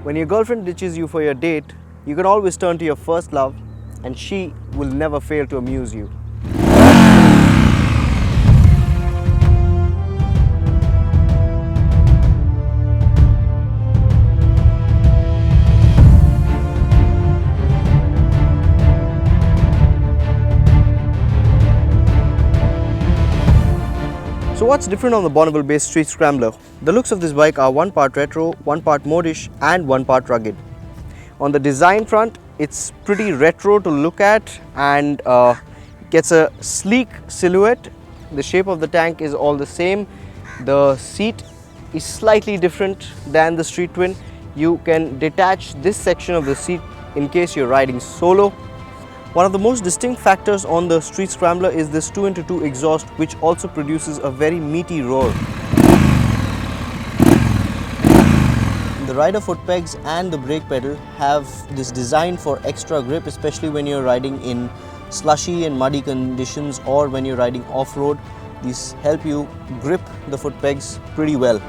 When your girlfriend ditches you for your date, you can always turn to your first love and she will never fail to amuse you. So what's different on the Bonneville-based Street Scrambler? The looks of this bike are one part retro, one part modish and one part rugged. On the design front, it's pretty retro to look at and gets a sleek silhouette. The shape of the tank is all the same. The seat is slightly different than the Street Twin. You can detach this section of the seat in case you're riding solo. One of the most distinct factors on the Street Scrambler is this 2x2 exhaust, which also produces a very meaty roar. The rider foot pegs and the brake pedal have this design for extra grip, especially when you're riding in slushy and muddy conditions or when you're riding off-road. These help you grip the foot pegs pretty well.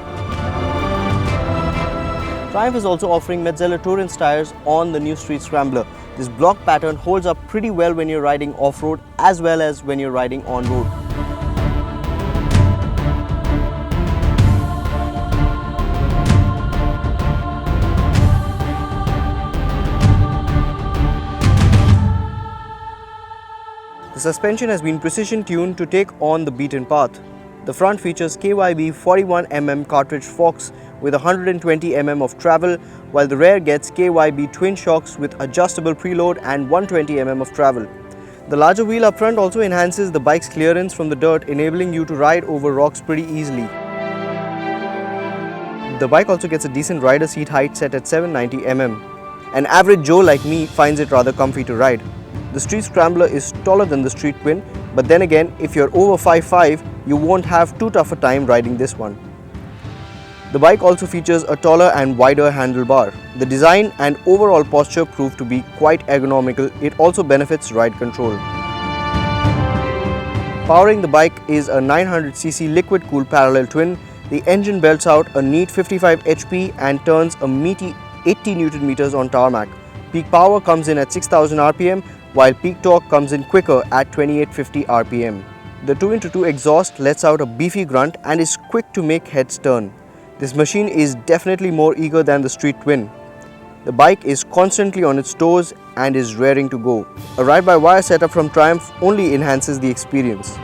Triumph is also offering Metzeler Tourance tires on the new Street Scrambler. This block pattern holds up pretty well when you're riding off-road as well as when you're riding on-road. The suspension has been precision tuned to take on the beaten path. The front features KYB 41mm cartridge forks with 120mm of travel, while the rear gets KYB twin shocks with adjustable preload and 120mm of travel. The larger wheel up front also enhances the bike's clearance from the dirt, enabling you to ride over rocks pretty easily. The bike also gets a decent rider seat height set at 790mm. An average Joe like me finds it rather comfy to ride. The Street Scrambler is taller than the Street Twin, but then again, if you're over 5'5", you won't have too tough a time riding this one. The bike also features a taller and wider handlebar. The design and overall posture prove to be quite ergonomical. It also benefits ride control. Powering the bike is a 900cc liquid-cooled parallel twin. The engine belts out a neat 55 HP and turns a meaty 80 Nm on tarmac. Peak power comes in at 6000 RPM, while peak torque comes in quicker at 2850 RPM. The 2x2 exhaust lets out a beefy grunt and is quick to make heads turn. This machine is definitely more eager than the Street Twin. The bike is constantly on its toes and is raring to go. A ride-by-wire setup from Triumph only enhances the experience.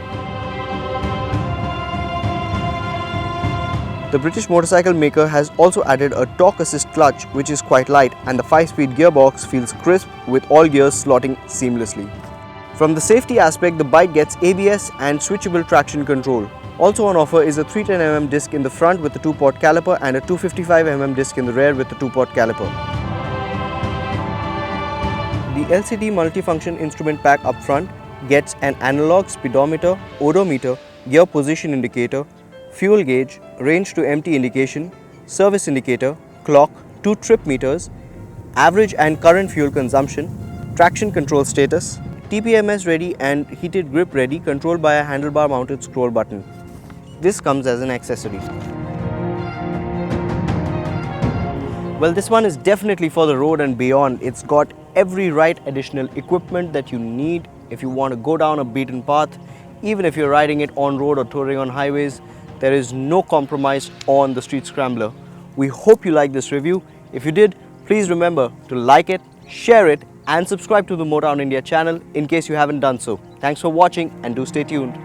The British motorcycle maker has also added a torque assist clutch, which is quite light, and the 5-speed gearbox feels crisp with all gears slotting seamlessly. From the safety aspect, the bike gets ABS and switchable traction control. Also on offer is a 310mm disc in the front with a 2-pot caliper and a 255mm disc in the rear with a 2-pot caliper. The LCD multifunction instrument pack up front gets an analog speedometer, odometer, gear position indicator, fuel gauge, range to empty indication, service indicator, clock, 2 trip meters, average and current fuel consumption, traction control status, TPMS ready and heated grip ready, controlled by a handlebar mounted scroll button. This comes as an accessory. Well, this one is definitely for the road and beyond. It's got every right additional equipment that you need if you want to go down a beaten path. Even if you're riding it on road or touring on highways, there is no compromise on the Street Scrambler. We hope you liked this review. If you did, please remember to like it, share it and subscribe to the Motown India channel in case you haven't done so. Thanks for watching and do stay tuned.